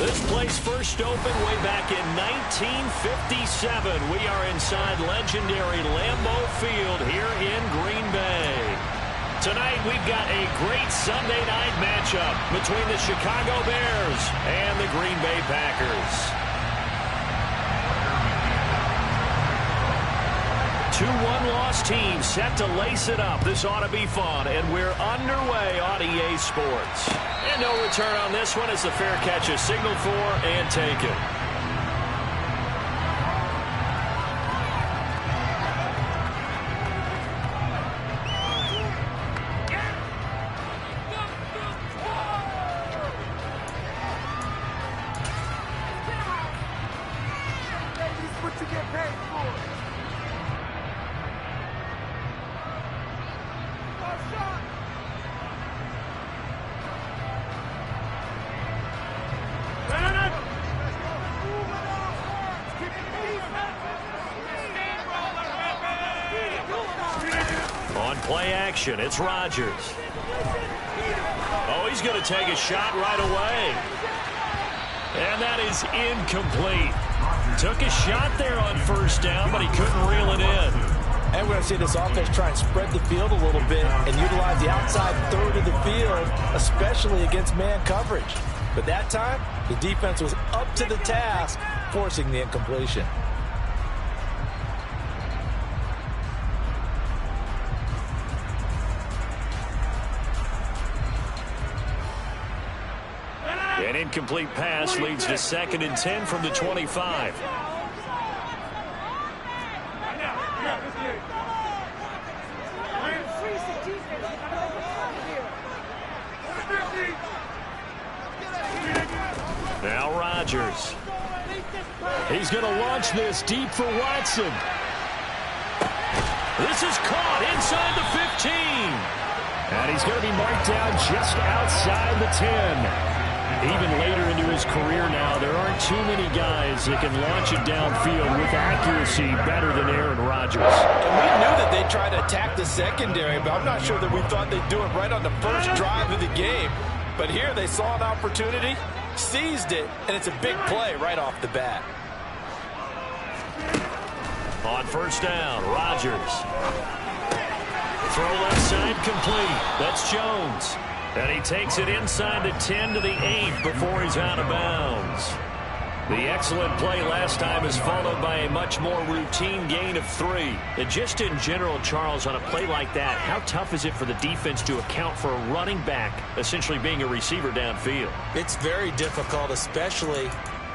This place first opened way back in 1957. We are inside legendary Lambeau Field here in Green Bay. Tonight we've got a great Sunday night matchup between the Chicago Bears and the Green Bay Packers. 2 one-loss teams set to lace it up. This ought to be fun, and we're underway on EA Sports. And no return on this one as the fair catch is signaled for and taken. Play action. It's Rodgers. Oh, he's going to take a shot right away. And that is incomplete. Took a shot there on first down, but he couldn't reel it in. And we're going to see this offense try and spread the field a little bit and utilize the outside third of the field, especially against man coverage. But that time, the defense was up to the task, forcing the incompletion. An incomplete pass leads to 2nd and 10 from the 25. Now Rodgers. He's going to launch this deep for Watson. This is caught inside the 15. And he's going to be marked down just outside the 10. Even later into his career now, there aren't too many guys that can launch it downfield with accuracy better than Aaron Rodgers. And we knew that they'd try to attack the secondary, but I'm not sure that we thought they'd do it right on the first drive of the game. But here they saw an opportunity, seized it, and it's a big play right off the bat. On first down, Rodgers. Throw left side complete. That's Jones. And he takes it inside the 10 to the 8 before he's out of bounds. The excellent play last time is followed by a much more routine gain of 3. And just in general, Charles, on a play like that, how tough is it for the defense to account for a running back essentially being a receiver downfield? It's very difficult, especially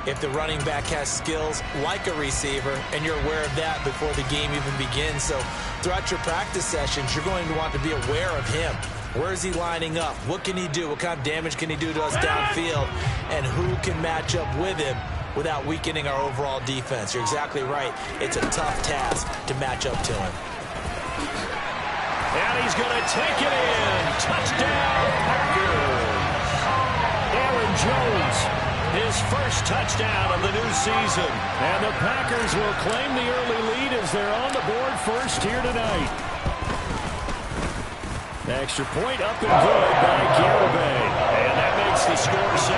if the running back has skills like a receiver, and you're aware of that before the game even begins. So throughout your practice sessions, you're going to want to be aware of him. Where is he lining up? What can he do? What kind of damage can he do to us downfield? And who can match up with him without weakening our overall defense? You're exactly right. It's a tough task to match up to him. And he's going to take it in. Touchdown, Packers. Aaron Jones, his first touchdown of the new season. And the Packers will claim the early lead as they're on the board first here tonight. Extra point up and good by Garibay. And that makes the score 7-0.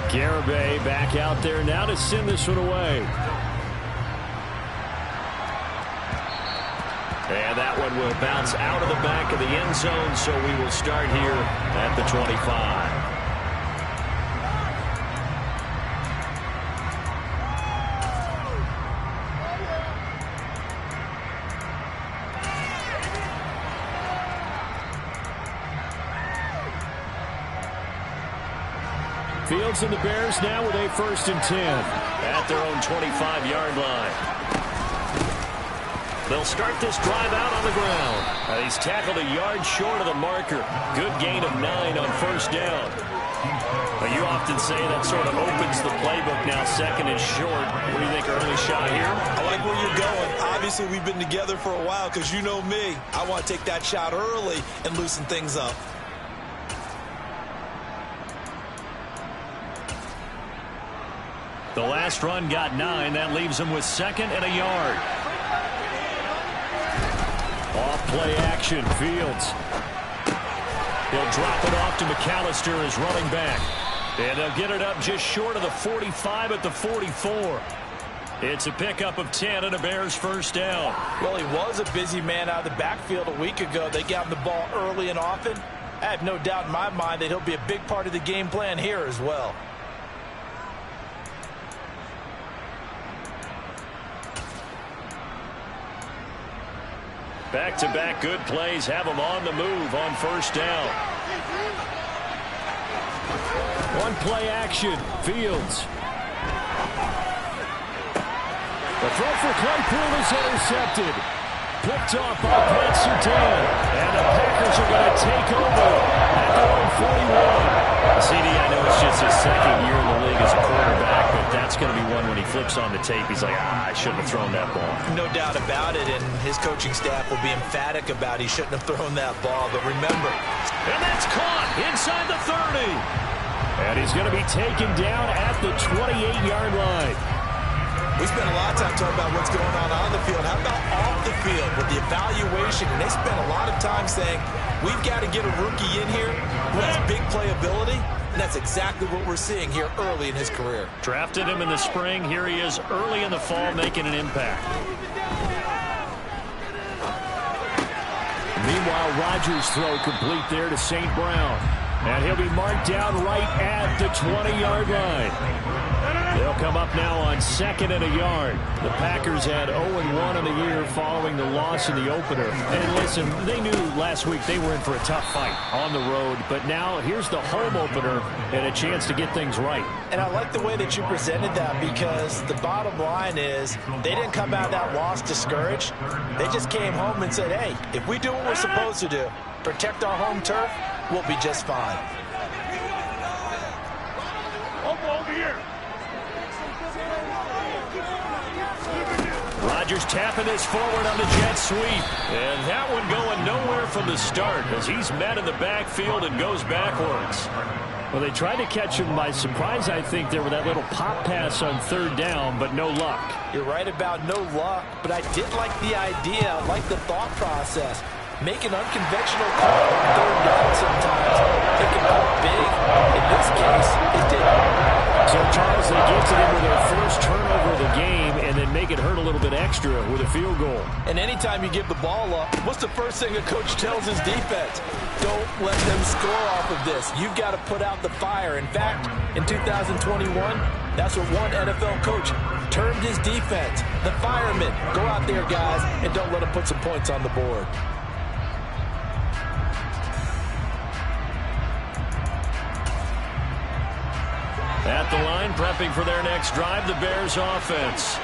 Garibay back out there now to send this one away. And that one will bounce out of the back of the end zone, so we will start here at the 25. Fields and the Bears now with a 1st and 10 at their own 25-yard line. They'll start this drive out on the ground. He's tackled a yard short of the marker. Good gain of 9 on first down. But you often say that sort of opens the playbook now. 2nd and short. What do you think, early shot here? I like where you're going. Obviously, we've been together for a while because you know me. I want to take that shot early and loosen things up. The last run got 9. That leaves him with 2nd and a yard. Off play action. Fields. He'll drop it off to McAllister as running back. And they'll get it up just short of the 45 at the 44. It's a pickup of 10 and a Bears first down. Well, he was a busy man out of the backfield a week ago. They got him the ball early and often. I have no doubt in my mind that he'll be a big part of the game plan here as well. Back-to-back good plays have him on the move on first down. One play action. Fields. The throw for Claypool is intercepted. Picked off by Pat Surtain. And the Packers are going to take over at their own 41. CD, I know it's just his 2nd year in the league as a quarterback, but that's going to be one when he flips on the tape. He's like, I shouldn't have thrown that ball. No doubt about it, and his coaching staff will be emphatic about he shouldn't have thrown that ball. But remember. And that's caught inside the 30. And he's going to be taken down at the 28-yard line. We spent a lot of time talking about what's going on the field. How about off the field with the evaluation? And they spent a lot of time saying, we've got to get a rookie in here who has big playability. And that's exactly what we're seeing here early in his career. Drafted him in the spring. Here he is early in the fall making an impact. Meanwhile, Rodgers' throw complete there to St. Brown. And he'll be marked down right at the 20-yard line. They'll come up now on 2nd and a yard. The Packers had 0-1 in the year following the loss in the opener. And listen, they knew last week they were in for a tough fight on the road. But now here's the home opener and a chance to get things right. And I like the way that you presented that, because the bottom line is they didn't come out of that loss discouraged. They just came home and said, hey, if we do what we're supposed to do, protect our home turf, we'll be just fine. Over here. Rodgers tapping this forward on the jet sweep. And that one going nowhere from the start as he's met in the backfield and goes backwards. Well, they tried to catch him by surprise, I think, there with that little pop pass on 3rd down, but no luck. You're right about no luck, but I did like the idea, I like the thought process. Make an unconventional call on 3rd down sometimes. They can go big. In this case, it didn't. So, Charles, they get to them with their first turnover of the game and then make it hurt a little bit extra with a field goal. And anytime you give the ball up, what's the first thing a coach tells his defense? Don't let them score off of this. You've got to put out the fire. In fact, in 2021, that's what one NFL coach termed his defense. The firemen. Go out there, guys, and don't let them put some points on the board. At the line, prepping for their next drive, the Bears offense.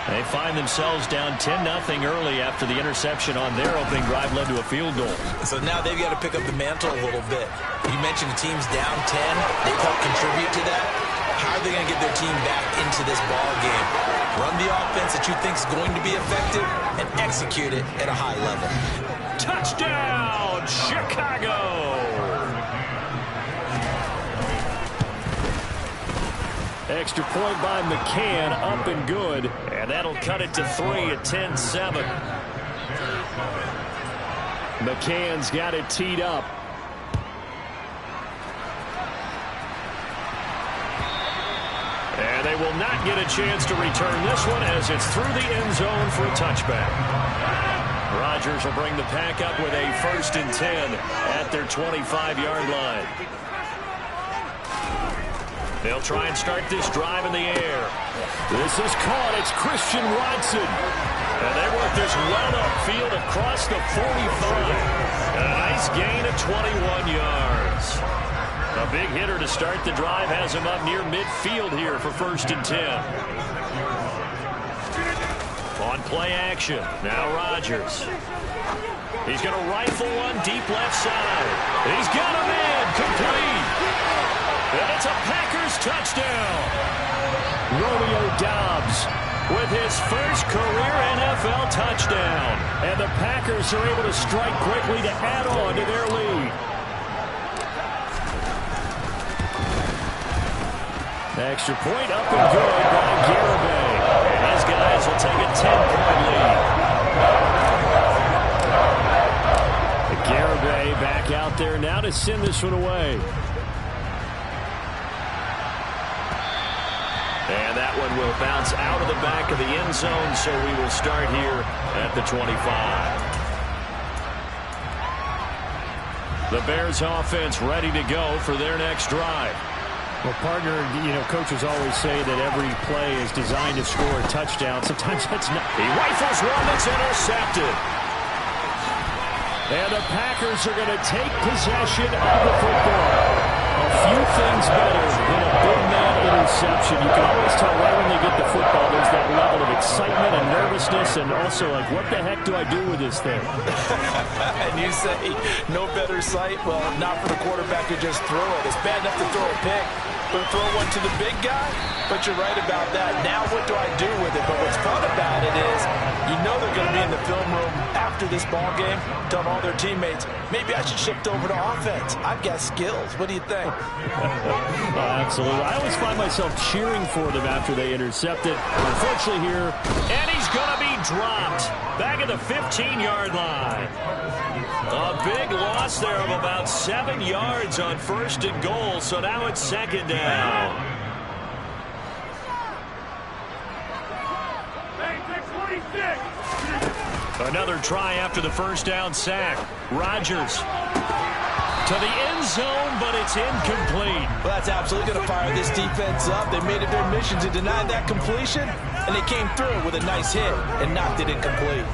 They find themselves down 10-0 early after the interception on their opening drive led to a field goal. So now they've got to pick up the mantle a little bit. You mentioned the team's down 10. They've helped contribute to that. How are they going to get their team back into this ball game? Run the offense that you think is going to be effective and execute it at a high level. Touchdown, Chicago! Extra point by McCann, up and good. And that'll cut it to 3 at 10-7. McCann's got it teed up. And they will not get a chance to return this one as it's through the end zone for a touchback. Rodgers will bring the pack up with a 1st and 10 at their 25-yard line. They'll try and start this drive in the air. This is caught. It's Christian Watson. And they work this well upfield across the 45. And a nice gain of 21 yards. A big hitter to start the drive has him up near midfield here for 1st and 10. On play action. Now Rodgers. He's going to rifle one deep left side. He's got a man complete. And it's a Packers touchdown. Romeo Doubs with his first career NFL touchdown. And the Packers are able to strike quickly to add on to their lead. Extra point up and good by Garibay. And his guys will take a 10-point lead. Garibay back out there now to send this one away. And that one will bounce out of the back of the end zone, so we will start here at the 25. The Bears offense ready to go for their next drive. Well, partner, coaches always say that every play is designed to score a touchdown. Sometimes that's not. He rifles one that's intercepted. And the Packers are going to take possession of the football. A few things better than a big man interception. You can always tell right when they get the football, there's that level of excitement and nervousness, and also like, what the heck do I do with this thing? And you say, no better sight? Well, not for the quarterback to just throw it. It's bad enough to throw a pick, but throw one to the big guy? But you're right about that. Now what do I do with it? But what's fun about it is, you know they're going to be in the film room after this ball game, telling all their teammates, maybe I should shift over to offense. I've got skills. What do you think? Absolutely. I always find myself cheering for them after they intercept it. Unfortunately here, and he's going to be dropped back at the 15-yard line. A big loss there of about 7 yards on 1st and goal, so now it's 2nd down. Another try after the 1st down sack. Rodgers to the end zone, but it's incomplete. Well, that's absolutely going to fire this defense up. They made it their mission to deny that completion, and they came through with a nice hit and knocked it incomplete.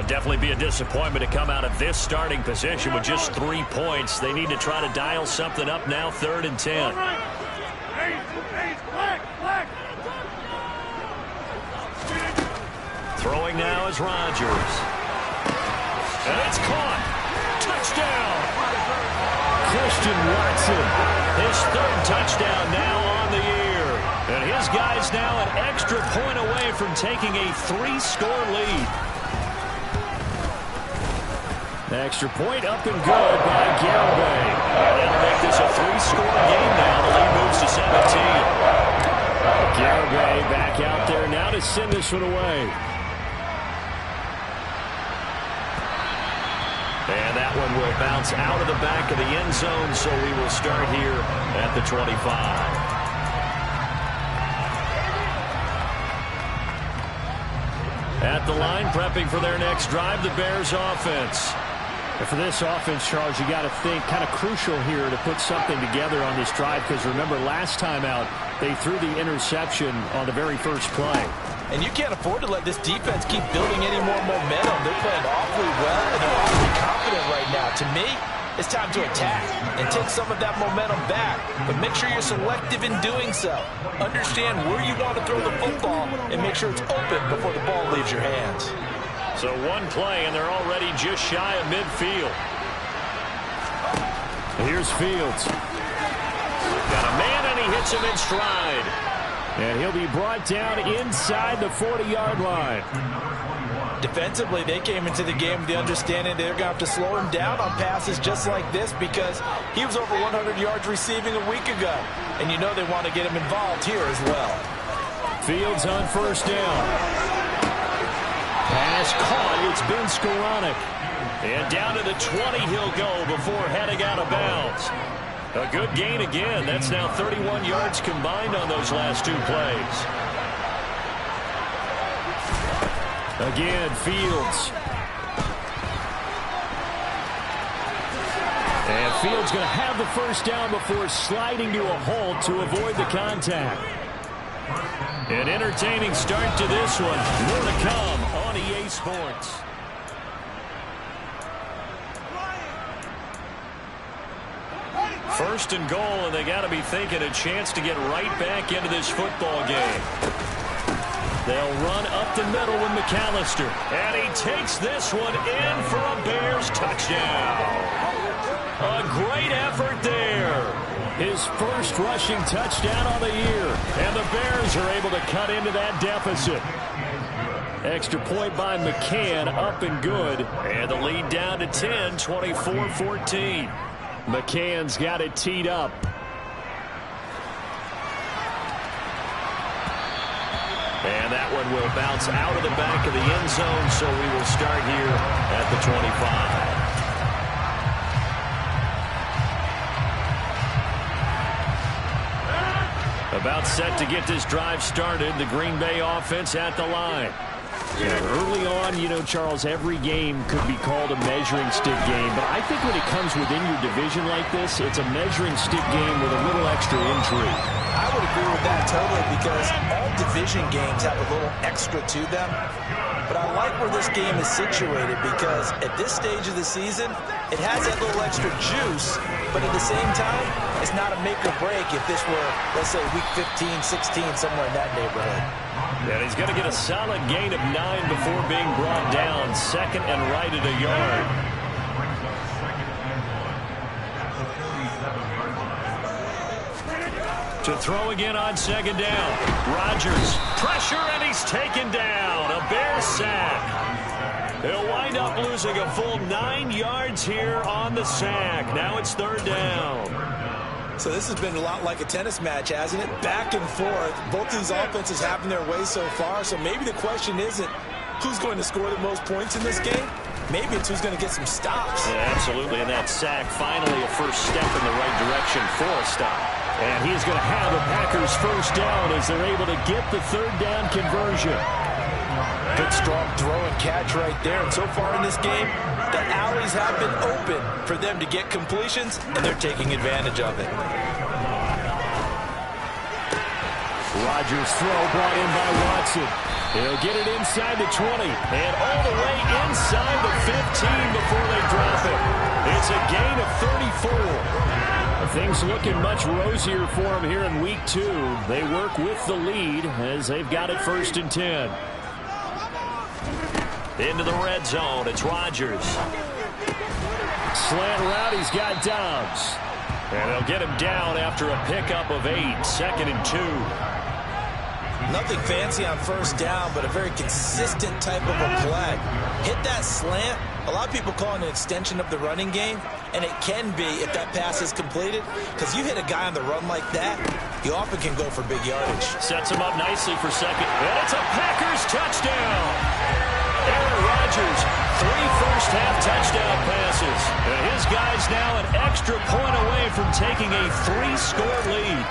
Definitely be a disappointment to come out of this starting position with just 3 points. They need to try to dial something up now, 3rd and 10. Throwing now is Rodgers. And it's caught. Touchdown. Christian Watson. His 3rd touchdown now on the year. And his guys now an extra point away from taking a 3-score lead. Extra point up and good by Garibay. And that'll make this a 3-score game now. The lead moves to 17. Garibay back out there now to send this one away. And that one will bounce out of the back of the end zone, so we will start here at the 25. At the line, prepping for their next drive, the Bears offense. And for this offense, Charles, you got to think kind of crucial here to put something together on this drive, because remember last time out, they threw the interception on the very first play. And you can't afford to let this defense keep building any more momentum. They're playing awfully well, and they're awfully confident right now. To me, it's time to attack and take some of that momentum back. But make sure you're selective in doing so. Understand where you want to throw the football and make sure it's open before the ball leaves your hands. So one play, and they're already just shy of midfield. Here's Fields. Got a man, and he hits him in stride. And he'll be brought down inside the 40-yard line. Defensively, they came into the game with the understanding they're going to have to slow him down on passes just like this, because he was over 100 yards receiving a week ago. And you know they want to get him involved here as well. Fields on 1st down. Pass caught. It's been Skoranek. And down to the 20 he'll go before heading out of bounds. A good gain again. That's now 31 yards combined on those last 2 plays. Again, Fields. And Fields going to have the 1st down before sliding to a halt to avoid the contact. An entertaining start to this one. More to come on EA Sports. First and goal, and they got to be thinking a chance to get right back into this football game. They'll run up the middle with McAllister, and he takes this one in for a Bears touchdown. A great effort there. His 1st rushing touchdown on the year, and the Bears are able to cut into that deficit. Extra point by McCann, up and good, and the lead down to 10, 24-14. McCann's got it teed up. And that one will bounce out of the back of the end zone, so we will start here at the 25. About set to get this drive started. The Green Bay offense at the line. Early on, you know, Charles, every game could be called a measuring stick game. But I think when it comes within your division like this, it's a measuring stick game with a little extra intrigue. I would agree with that totally, because all division games have a little extra to them. But I like where this game is situated, because at this stage of the season, it has that little extra juice, but at the same time, it's not a make or break if this were, let's say, week 15, 16, somewhere in that neighborhood. And he's going to get a solid gain of 9 before being brought down. Second and right at a yard. To throw again on second down. Rodgers, pressure, and he's taken down. A Bears sack. He'll wind up losing a full 9 yards here on the sack. Now it's third down. So this has been a lot like a tennis match, hasn't it? Back and forth. Both these offenses having their way so far. So maybe the question isn't who's going to score the most points in this game. Maybe it's who's going to get some stops. Yeah, absolutely. And that sack, finally a first step in the right direction for a stop. And he's going to have the Packers first down as they're able to get the third down conversion. Good strong throw and catch right there. And so far in this game, the alleys have been open for them to get completions, and they're taking advantage of it. Rodgers' throw brought in by Watson. He'll get it inside the 20 and all the way inside the 15 before they drop it. It's a gain of 34. Things looking much rosier for them here in week 2. They work with the lead as they've got it first and 10. Into the red zone, it's Rodgers. Slant route, he's got Dobbs. And they'll get him down after a pickup of 8, second and 2. Nothing fancy on first down, but a very consistent type of a play. Hit that slant. A lot of people call it an extension of the running game, and it can be if that pass is completed, because you hit a guy on the run like that, you often can go for big yardage. Sets him up nicely for second, and it's a Packers touchdown. Aaron Rodgers, 3 first-half touchdown passes. And his guys now an extra point away from taking a 3-score lead.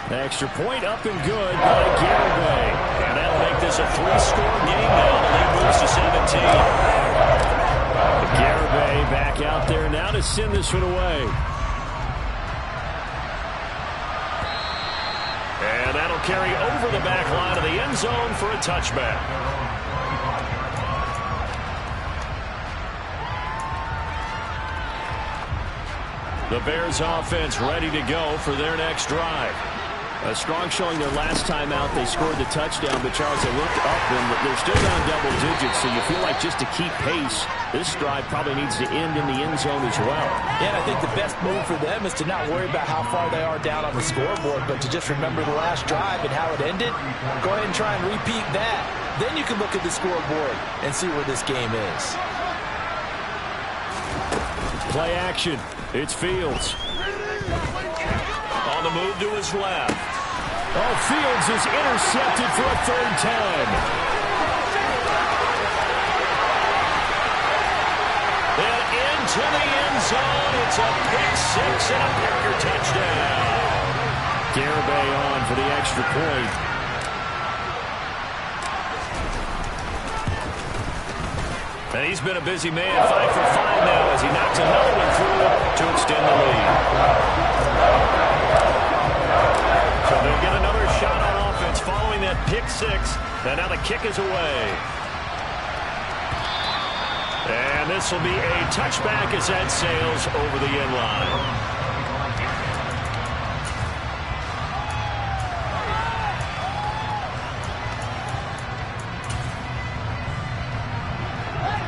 Extra point up and good by Garibay. And that'll make this a 3-score game now. The lead moves to 17. Garibay back out there now to send this one away. And that'll carry over the back line of the end zone for a touchback. The Bears offense ready to go for their next drive. A strong showing their last time out. They scored the touchdown, but Charles, they looked up and they're still down double digits, so you feel like just to keep pace, this drive probably needs to end in the end zone as well. Yeah, and I think the best move for them is to not worry about how far they are down on the scoreboard, but to just remember the last drive and how it ended. Go ahead and try and repeat that. Then you can look at the scoreboard and see where this game is. Play action. It's Fields. On the move to his left. Oh, Fields is intercepted for a third time. And into the end zone. It's a pick 6 and a Packer touchdown. Garibay on for the extra point. And he's been a busy man, 5 for 5 now as he knocks another one through to extend the lead. So they'll get another shot on offense following that pick 6. And now the kick is away. And this will be a touchback as that sails over the end line.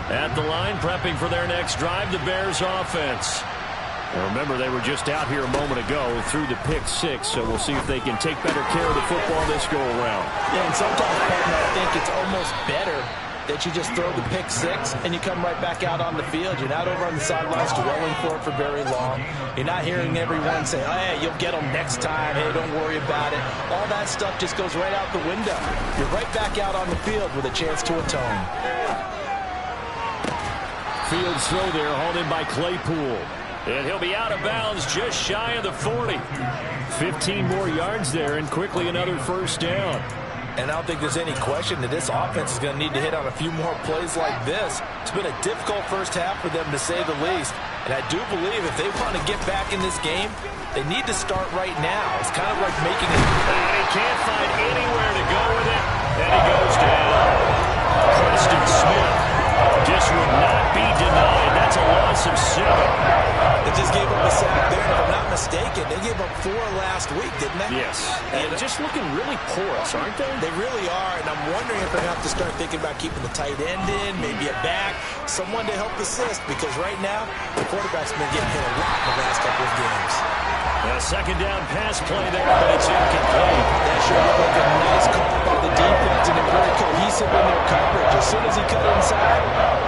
At the line, prepping for their next drive, the Bears offense. And remember, they were just out here a moment ago through the pick 6, so we'll see if they can take better care of the football this go-around. Yeah, and sometimes, partner, I think it's almost better that you just throw the pick six and you come right back out on the field. You're not over on the sidelines dwelling for very long. You're not hearing everyone say, oh, hey, you'll get them next time. Hey, don't worry about it. All that stuff just goes right out the window. You're right back out on the field with a chance to atone. Fields throw there, hauled in by Claypool. And he'll be out of bounds just shy of the 40. 15 more yards there, and quickly another first down. And I don't think there's any question that this offense is going to need to hit on a few more plays like this. It's been a difficult first half for them, to say the least. And I do believe if they want to get back in this game, they need to start right now. It's kind of like making it. And he can't find anywhere to go with it. And he goes down. Preston Smith just would not be denied. That's a loss of 7. They just gave up a sack there. If I'm not mistaken, they gave up 4 last week, didn't they? Yes. And just looking really porous, aren't they? They really are, and I'm wondering if they're going to have to start thinking about keeping the tight end in, maybe a back, someone to help assist, because right now, the quarterback's been getting hit a lot in the last couple of games. A second down pass play there, but it's incomplete. That sure looked like a nice call by the defense, and they're very cohesive in their coverage. As soon as he cut inside,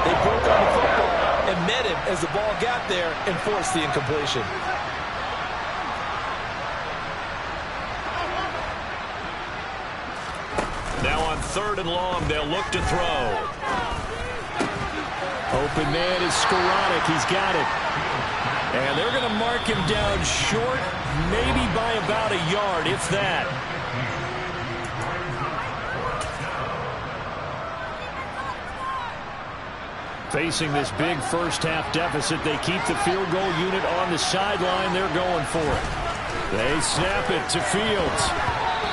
they broke on the football and met him as the ball got there and forced the incompletion. Now on 3rd and long, they'll look to throw. Open man is Skoranek. He's got it. And they're going to mark him down short, maybe by about a yard, if that. Facing this big first-half deficit, they keep the field goal unit on the sideline. They're going for it. They snap it to Fields.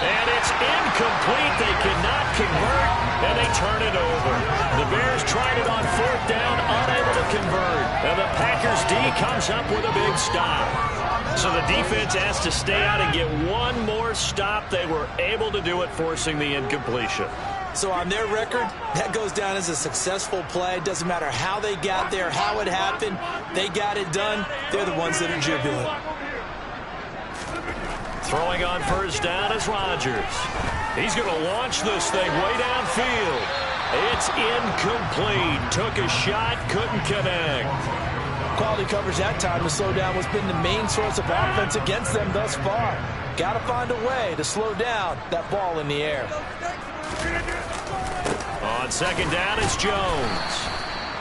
And it's incomplete. They cannot convert, and they turn it over. The Bears tried it on 4th down, unable to convert. And the Packers D comes up with a big stop. So the defense has to stay out and get one more stop. They were able to do it, forcing the incompletion. So on their record, that goes down as a successful play. Doesn't matter how they got there, how it happened. They got it done. They're the ones that are jubilant. Throwing on 1st down is Rodgers. He's going to launch this thing way downfield. It's incomplete. Took a shot, couldn't connect. Quality coverage that time to slow down what's been the main source of offense against them thus far. Got to find a way to slow down that ball in the air. On 2nd down, it's Jones.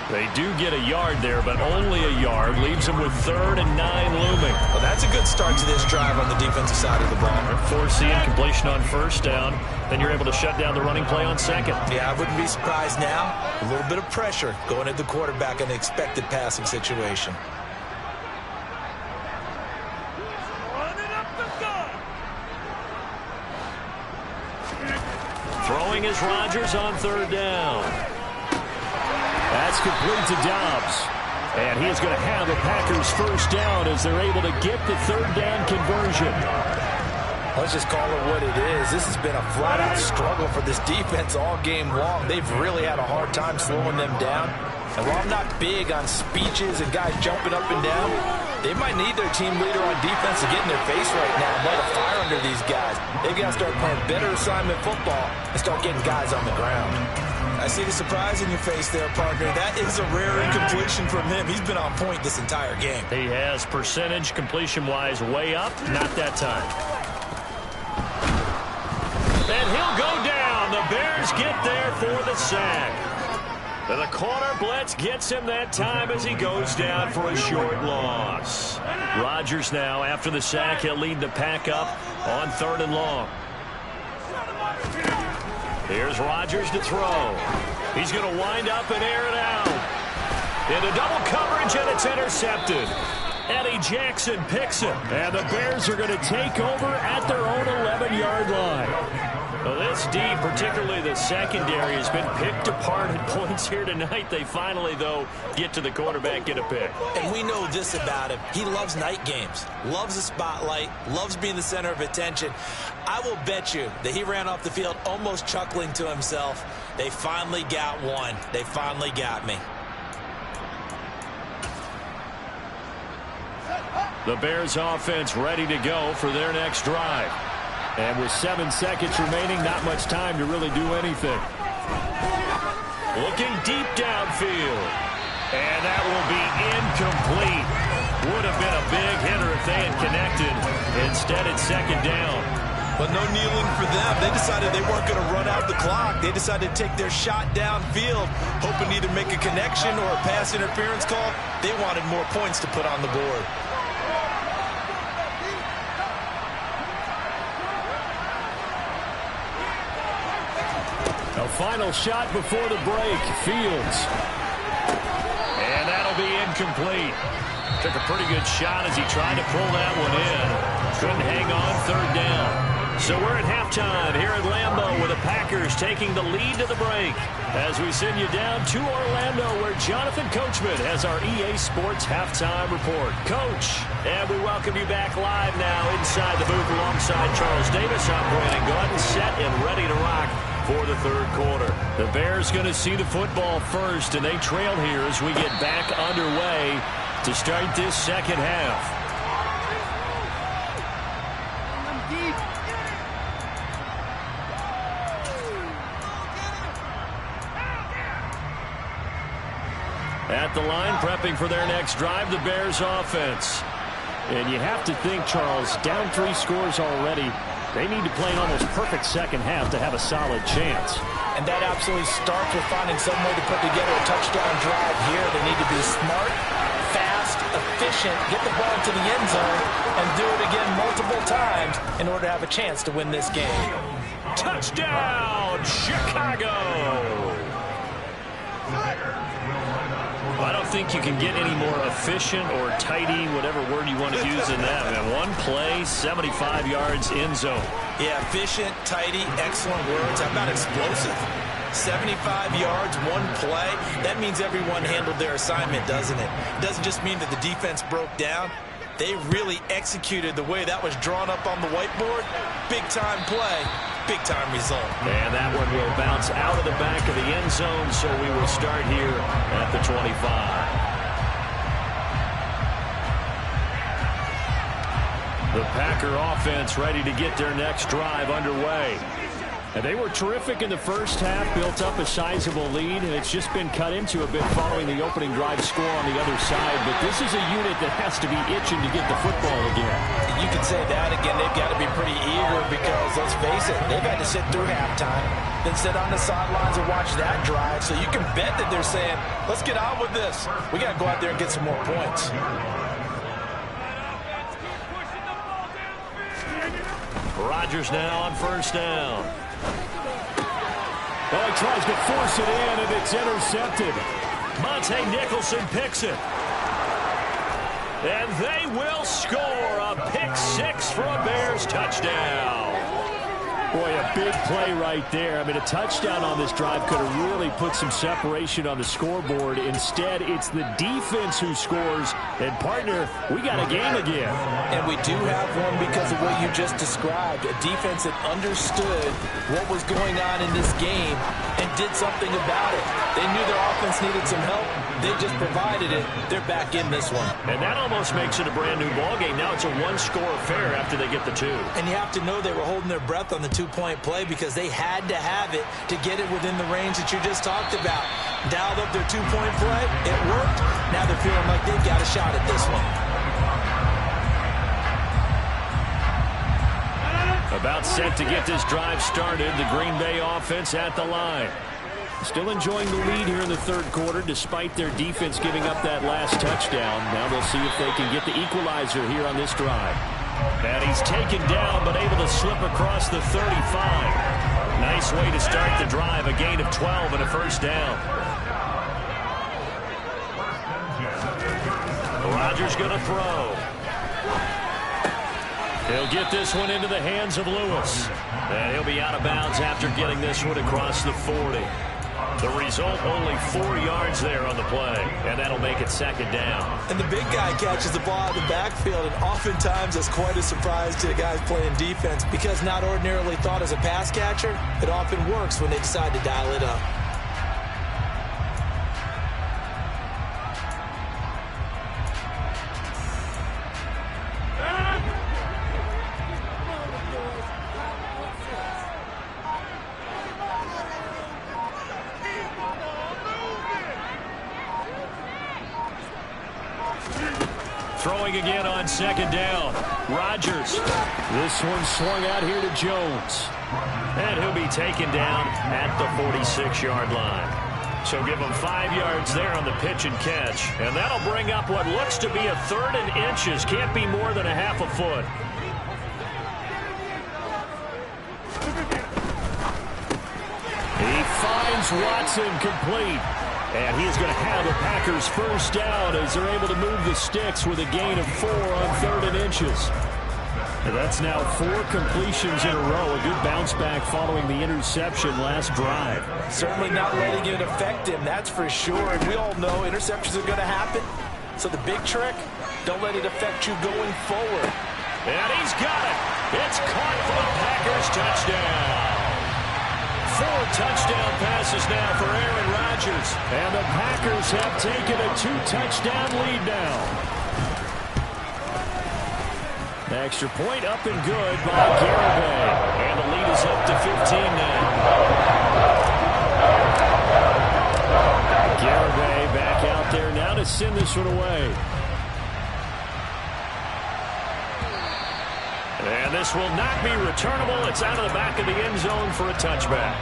They do get a yard there, but only a yard. Leaves them with 3rd and 9 looming. Well, that's a good start to this drive on the defensive side of the ball. Force the incompletion on 1st down. Then you're able to shut down the running play on 2nd. Yeah, I wouldn't be surprised now. A little bit of pressure going at the quarterback in an expected passing situation. Throwing is Rodgers on 3rd down. That's complete to Dobbs. And he is going to have the Packers 1st down as they're able to get the 3rd down conversion. Let's just call it what it is. This has been a flat-out struggle for this defense all game long. They've really had a hard time slowing them down. And while I'm not big on speeches and guys jumping up and down, they might need their team leader on defense to get in their face right now and light a fire under these guys. They've got to start playing better assignment football and start getting guys on the ground. I see the surprise in your face there, partner. That is a rare incompletion from him. He's been on point this entire game. He has percentage completion-wise way up. Not that time. And he'll go down. The Bears get there for the sack. And the corner blitz gets him that time as he goes down for a short loss. Rodgers now, after the sack, he'll lead the pack up on 3rd and long. Here's Rodgers to throw. He's going to wind up and air it out. Into double coverage, and it's intercepted. Eddie Jackson picks it, and the Bears are going to take over at their own 11-yard line. Well, this D, particularly the secondary, has been picked apart at points here tonight. They finally, though, get to the quarterback, get a pick. And we know this about him. He loves night games, loves the spotlight, loves being the center of attention. I will bet you that he ran off the field almost chuckling to himself. They finally got one. They finally got me. The Bears offense ready to go for their next drive. And with 7 seconds remaining, not much time to really do anything. Looking deep downfield. And that will be incomplete. Would have been a big hitter if they had connected. Instead, it's second down. But no kneeling for them. They decided they weren't going to run out the clock. They decided to take their shot downfield, hoping to either make a connection or a pass interference call. They wanted more points to put on the board. A final shot before the break. Fields. And that'll be incomplete. Took a pretty good shot as he tried to pull that one in. Couldn't hang on, third down. So we're at halftime here at Lambeau with the Packers taking the lead to the break. As we send you down to Orlando where Jonathan Coachman has our EA Sports halftime report. Coach, and we welcome you back live now inside the booth alongside Charles Davis. I'm Brandon Gordon, set and ready to rock for the third quarter. The Bears going to see the football first, and they trail here as we get back underway to start this second half. At the line, prepping for their next drive, the Bears offense. And you have to think, Charles, down 3 scores already. They need to play an almost perfect second half to have a solid chance. And that absolutely starts with finding some way to put together a touchdown drive here. They need to be smart, fast, efficient, get the ball to the end zone, and do it again multiple times in order to have a chance to win this game. Touchdown, Chicago! I don't think you can get any more efficient or tidy, whatever word you want to use in that. Man, one play, 75 yards, end zone. Yeah, efficient, tidy, excellent words. How about explosive? 75 yards, one play. That means everyone handled their assignment, doesn't it? It doesn't just mean that the defense broke down. They really executed the way that was drawn up on the whiteboard. Big-time play, big-time result. And that one will bounce out of the back of the end zone, so we will start here at the 25. The Packer offense ready to get their next drive underway. And they were terrific in the first half, built up a sizable lead, and it's just been cut into a bit following the opening drive score on the other side. But this is a unit that has to be itching to get the football again. You can say that again. They've got to be pretty eager because, let's face it, they've had to sit through halftime, then sit on the sidelines and watch that drive. So you can bet that they're saying, let's get on with this. We got to go out there and get some more points. Rodgers now on first down. Oh, he tries to force it in, and it's intercepted. Monte Nicholson picks it. And they will score a pick 6 for a Bears touchdown. Boy, a big play right there. I mean, a touchdown on this drive could have really put some separation on the scoreboard. Instead, it's the defense who scores. And, partner, we got a game again. And we do have one because of what you just described. A defense that understood what was going on in this game and did something about it. They knew their offense needed some help. They just provided it. They're back in this one. And that almost makes it a brand-new ballgame. Now it's a one-score affair after they get the 2. And you have to know they were holding their breath on the 2-point play because they had to have it to get it within the range that you just talked about. Dialed up their 2-point play. It worked. Now they're feeling like they've got a shot at this one. About set to get this drive started. The Green Bay offense at the line. Still enjoying the lead here in the third quarter despite their defense giving up that last touchdown. Now they'll see if they can get the equalizer here on this drive. And he's taken down but able to slip across the 35. Nice way to start the drive. A gain of 12 and a first down. Rodgers going to throw. He'll get this one into the hands of Lewis. And he'll be out of bounds after getting this one across the 40. The result, only 4 yards there on the play, and that'll make it second down. And the big guy catches the ball out of the backfield, and oftentimes it's quite a surprise to the guys playing defense because not ordinarily thought as a pass catcher, it often works when they decide to dial it up. Throwing again on second down. Rodgers. This one swung out here to Jones. And he'll be taken down at the 46-yard line. So give him 5 yards there on the pitch and catch. And that'll bring up what looks to be a 3rd and inches. Can't be more than a half a foot. He finds Watson complete. And he's going to have the Packers first down as they're able to move the sticks with a gain of 4 on 3rd and inches. And that's now 4 completions in a row. A good bounce back following the interception last drive. Certainly not letting it affect him, that's for sure. And we all know interceptions are going to happen. So the big trick, don't let it affect you going forward. And he's got it. It's caught for the Packers touchdown. 4 touchdown passes now for Aaron Rodgers. And the Packers have taken a 2-touchdown lead now. Extra point up and good by Garibay. And the lead is up to 15 now. Garibay back out there now to send this one away. And this will not be returnable. It's out of the back of the end zone for a touchback.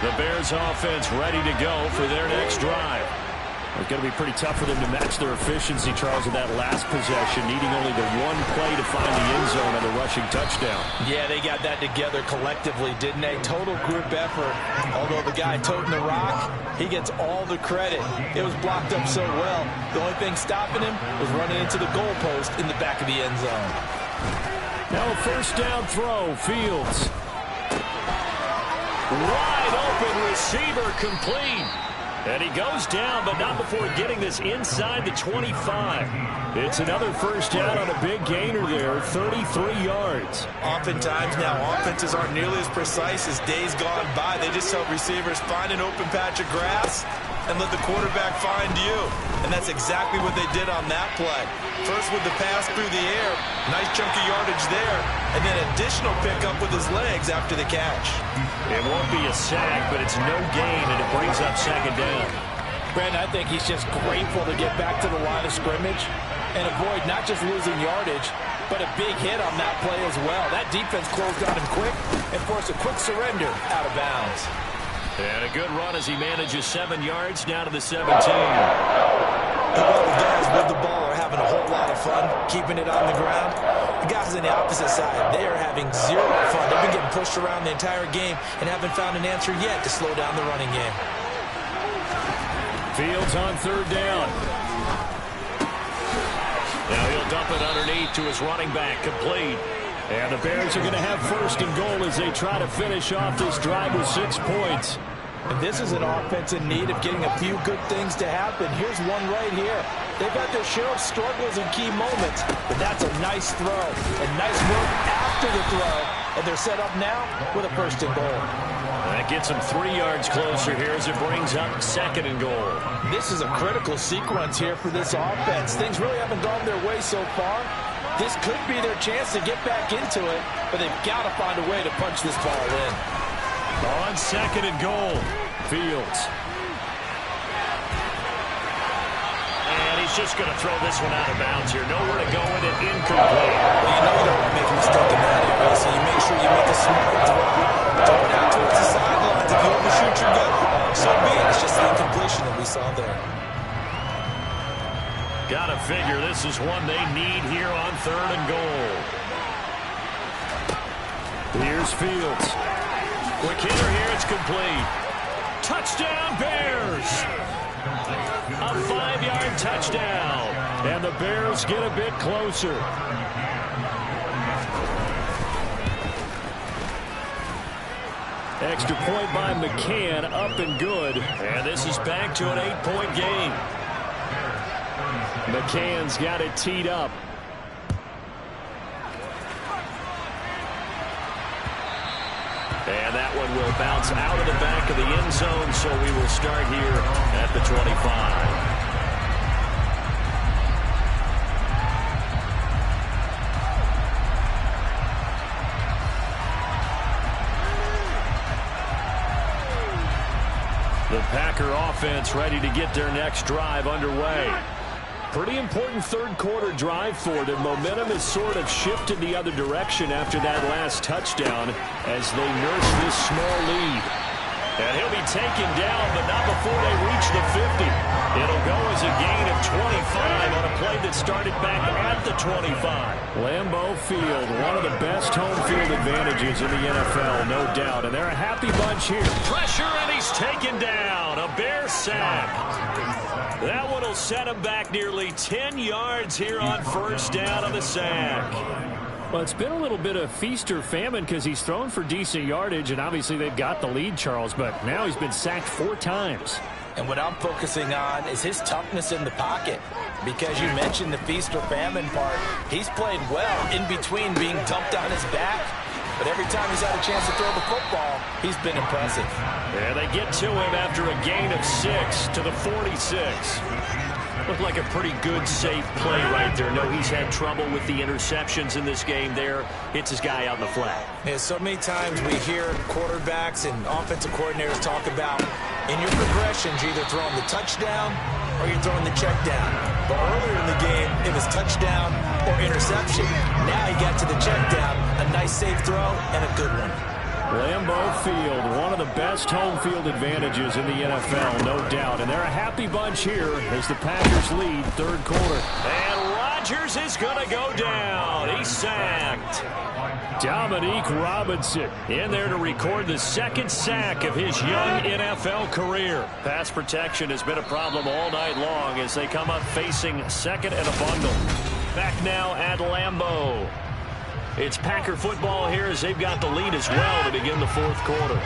The Bears offense ready to go for their next drive. It's going to be pretty tough for them to match their efficiency, Charles, in that last possession, needing only the one play to find the end zone on the rushing touchdown. Yeah, they got that together collectively, didn't they? Total group effort. Although the guy toting the rock, he gets all the credit. It was blocked up so well. The only thing stopping him was running into the goalpost in the back of the end zone. Now a first down throw. Fields. Wide open receiver complete. And he goes down, but not before getting this inside the 25. It's another first down on a big gainer there, 33 yards. Oftentimes now, offenses aren't nearly as precise as days gone by. They just help receivers find an open patch of grass and let the quarterback find you. And that's exactly what they did on that play. First with the pass through the air, nice chunk of yardage there, and then additional pickup with his legs after the catch. It won't be a sack, but it's no gain, and it brings up second down. Brandon, I think he's just grateful to get back to the line of scrimmage and avoid not just losing yardage, but a big hit on that play as well. That defense closed on him quick and forced a quick surrender out of bounds. And a good run as he manages 7 yards down to the 17. While the guys with the ball are having a whole lot of fun keeping it on the ground, the guys on the opposite side, they are having zero fun. They've been getting pushed around the entire game and haven't found an answer yet to slow down the running game. Fields on third down. Now he'll dump it underneath to his running back, complete. And the Bears are going to have first and goal as they try to finish off this drive with 6 points. And this is an offense in need of getting a few good things to happen. Here's one right here. They've got their share of struggles in key moments, but that's a nice throw. And nice work after the throw. And they're set up now with a first and goal. That gets them 3 yards closer here as it brings up second and goal. This is a critical sequence here for this offense. Things really haven't gone their way so far. This could be their chance to get back into it, but they've got to find a way to punch this ball in. On second and goal, Fields. And he's just going to throw this one out of bounds here. Nowhere to go with it, incomplete. Well, you know you don't want to make a mistake in that area, so you make sure you make a smart throw. Throw it out towards the sidelines. If you overshoot your gut, so be it. It's just the incompletion that we saw there. Gotta figure this is one they need here on third and goal. Here's Fields. Quick hitter here, it's complete. Touchdown, Bears! A 5-yard touchdown. And the Bears get a bit closer. Extra point by McCann, up and good. And this is back to an 8-point game. McCann's got it teed up. And that one will bounce out of the back of the end zone, so we will start here at the 25. The Packer offense ready to get their next drive underway. Pretty important third quarter drive for them. Momentum has sort of shifted the other direction after that last touchdown as they nurse this small lead. And he'll be taken down, but not before they reach the 50. It'll go as a gain of 25 on a play that started back at the 25. Lambeau Field, one of the best home field advantages in the NFL, no doubt. And they're a happy bunch here. Pressure, and he's taken down. A Bear sack. That one will set him back nearly 10 yards here on first down on the sack. Well, it's been a little bit of feast or famine because he's thrown for decent yardage, and obviously they've got the lead, Charles, but now he's been sacked 4 times. And what I'm focusing on is his toughness in the pocket. Because you mentioned the feast or famine part, he's played well in between being dumped on his back. But every time he's had a chance to throw the football, he's been impressive. Yeah, they get to him after a gain of 6 to the 46. Looked like a pretty good, safe play right there. No, he's had trouble with the interceptions in this game there. Hits his guy out in the flat. Yeah, so many times we hear quarterbacks and offensive coordinators talk about in your progressions, you're either throwing the touchdown or you're throwing the check down. But earlier in the game, it was touchdown or interception. Now he got to the check down, a nice safe throw, and a good one. Lambeau Field, one of the best home field advantages in the NFL, no doubt. And they're a happy bunch here as the Packers lead third quarter. And Rodgers is going to go down. He's sacked. Dominique Robinson in there to record the second sack of his young NFL career. Pass protection has been a problem all night long as they come up facing second and a bundle. Back now at Lambeau. It's Packer football here as they've got the lead as well to begin the fourth quarter.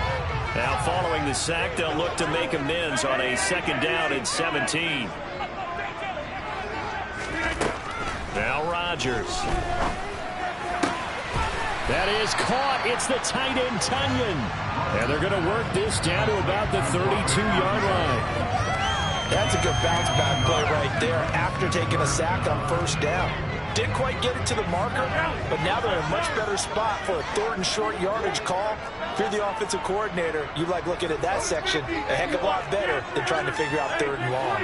Now following the sack, they'll look to make amends on a second down and 17. Now Rodgers. That is caught. It's the tight end, Tunyon. And they're going to work this down to about the 32-yard line. That's a good bounce back play right there after taking a sack on first down. Didn't quite get it to the marker, but now they're in a much better spot for a third and short yardage call. If you're the offensive coordinator, you like looking at that section a heck of a lot better than trying to figure out third and long.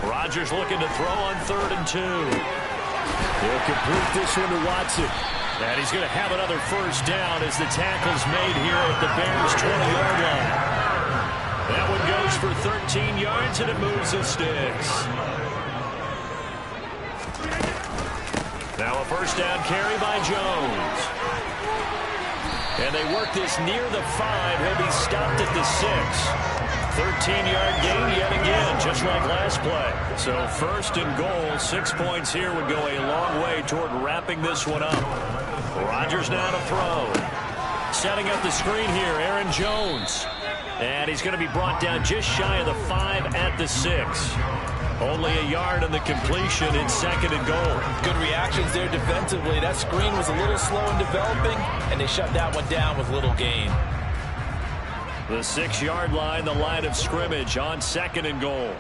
Rodgers looking to throw on 3rd and 2. He'll complete this one to Watson. And he's going to have another first down as the tackle's made here at the Bears' 20-yard line. That one goes for 13 yards, and it moves the sticks. Now a first down carry by Jones. And they work this near the 5. He'll be stopped at the 6. 13-yard gain yet again, just like last play. So 1st and goal, 6 points here would go a long way toward wrapping this one up. Rodgers now to throw. Setting up the screen here, Aaron Jones. And he's going to be brought down just shy of the 5 at the 6. Only a yard on the completion in 2nd and goal. Good reactions there defensively. That screen was a little slow in developing, and they shut that one down with little gain. The 6-yard line, the line of scrimmage on 2nd and goal.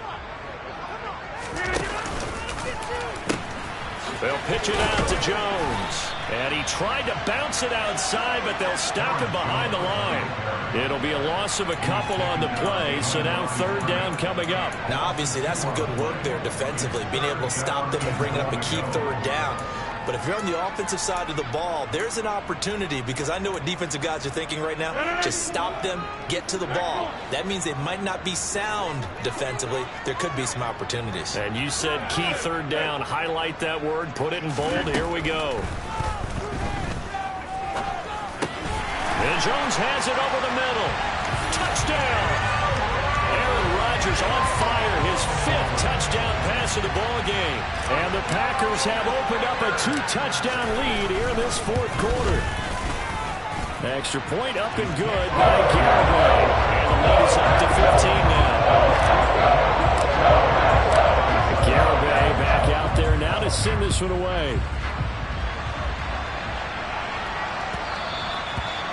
They'll pitch it out to Jones. And he tried to bounce it outside, but they'll stop him behind the line. It'll be a loss of a couple on the play, so now 3rd down coming up. Now, obviously, that's some good work there defensively, being able to stop them and bring up a key 3rd down. But if you're on the offensive side of the ball, there's an opportunity, because I know what defensive guys are thinking right now. Just stop them, get to the ball. That means they might not be sound defensively. There could be some opportunities. And you said key 3rd down. Highlight that word, put it in bold. Here we go. And Jones has it over the middle. Touchdown! Aaron Rodgers on fire, his 5th touchdown pass of the ball game. And the Packers have opened up a 2-touchdown lead here in this 4th quarter. Extra point up and good by Garibay. And the lead is up to 15 now. Garibay back out there now to send this one away.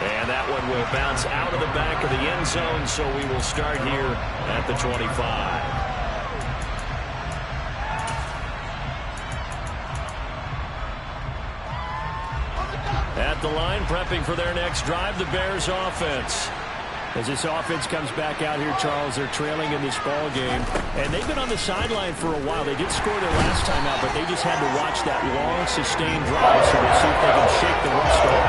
And that one will bounce out of the back of the end zone, so we will start here at the 25. At the line, prepping for their next drive, the Bears offense. As this offense comes back out here, Charles, they're trailing in this ball game. And they've been on the sideline for a while. They did score their last time out, but they just had to watch that long, sustained drive. So we'll see if they can shake the rust off.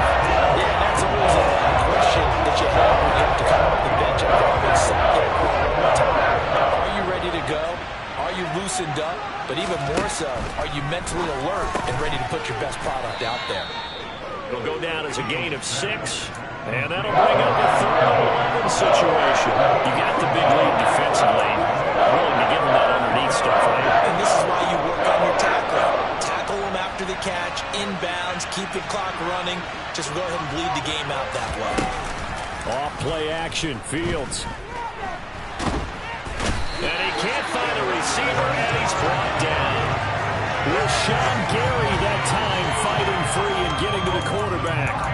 Yeah, that's always a question that you have when you have to come off the bench after being sat there for a long time. Are you ready to go? Are you loosened up? But even more so, are you mentally alert and ready to put your best product out there? It'll go down as a gain of 6. And that'll bring up a 3rd and 11 situation. You got the big lead defensively. Willing to give them that underneath stuff, right? And this is why you work on your tackling. Tackle them after the catch, inbounds, keep the clock running. Just go ahead and bleed the game out that way. Off play action, Fields. And he can't find a receiver, and he's brought down. Rashawn Gary that time fighting free and getting to the quarterback.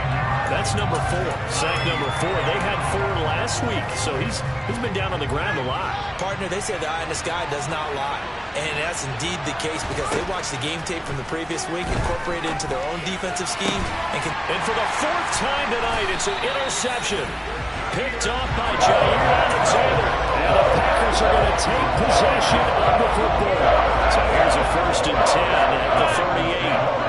That's number 4. Sack number 4. They had 4 last week, so he's been down on the ground a lot. Partner, they say the eye in the sky does not lie. And that's indeed the case because they watched the game tape from the previous week, incorporated into their own defensive scheme. And for the 4th time tonight, it's an interception. Picked off by Jair Alexander. And the Packers are going to take possession of the football. So here's a 1st and 10 at the 38.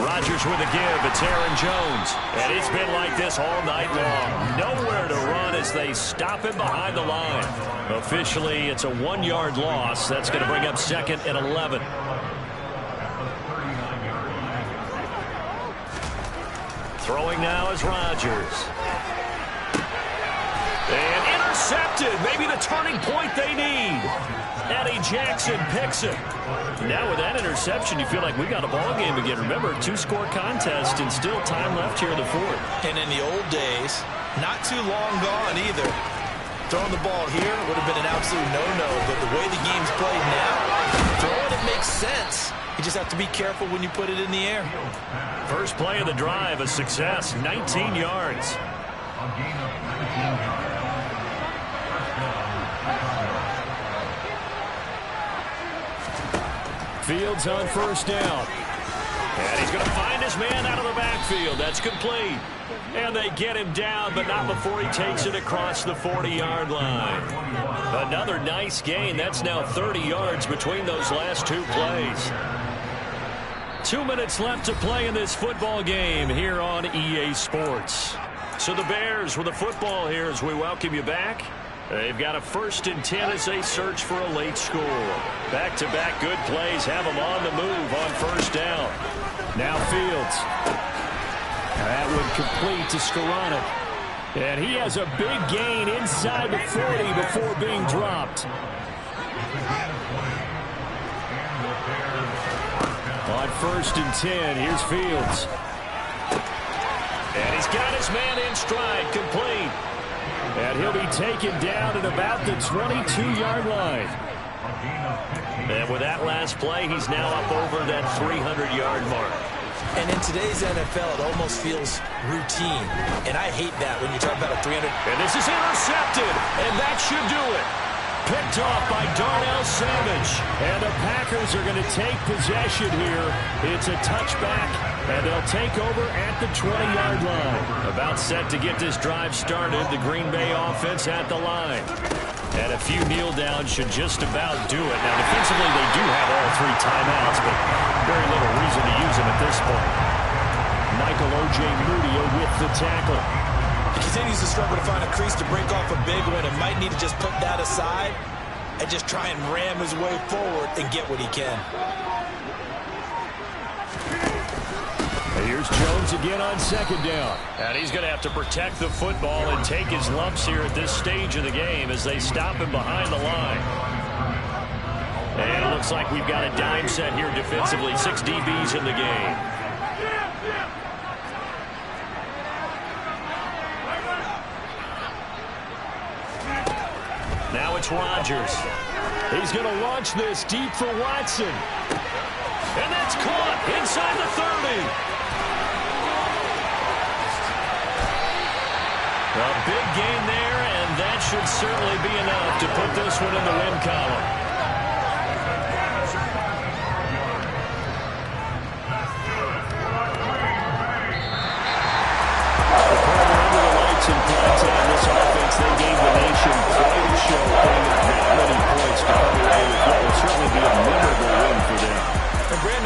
Rodgers with a give. It's Aaron Jones. And it's been like this all night long. Nowhere to run as they stop him behind the line. Officially, it's a 1-yard loss. That's going to bring up 2nd and 11. Throwing now is Rodgers. And intercepted. Maybe the turning point they need. Eddie Jackson picks it. Now with that interception, you feel like we got a ball game again. Remember, 2-score contest and still time left here in the 4th. And in the old days, not too long gone either. Throwing the ball here would have been an absolute no-no, but the way the game's played now, throwing it makes sense. You just have to be careful when you put it in the air. First play of the drive, a success, 19 yards. Fields on 1st down. And he's going to find his man out of the backfield. That's complete. And they get him down, but not before he takes it across the 40-yard line. Another nice gain. That's now 30 yards between those last 2 plays. 2 minutes left to play in this football game here on EA Sports. So the Bears with the football here as we welcome you back. They've got a 1st and 10 as they search for a late score. Back-to-back good plays have them on the move on 1st down. Now Fields. That would complete to Skoranek. And he has a big gain inside the 40 before being dropped. On 1st and 10, here's Fields. And he's got his man in stride, complete. And he'll be taken down at about the 22-yard line. And with that last play, he's now up over that 300-yard mark. And in today's NFL, it almost feels routine. And I hate that when you talk about a 300. And this is intercepted, and that should do it. Picked off by Darnell Savage. And the Packers are going to take possession here. It's a touchback, and they'll take over at the 20-yard line. About set to get this drive started, the Green Bay offense at the line. And a few kneel downs should just about do it. Now, defensively, they do have all 3 timeouts, but very little reason to use them at this point. Michael O.J. Mudia with the tackle. He continues to struggle to find a crease to break off a big one and might need to just put that aside and just try and ram his way forward and get what he can. Here's Jones again on 2nd down. And he's going to have to protect the football and take his lumps here at this stage of the game as they stop him behind the line. And it looks like we've got a dime set here defensively. 6 DBs in the game. Now it's Rodgers. He's going to launch this deep for Watson. And that's caught inside the 30. A big gain there, and that should certainly be enough to put this one in the win column.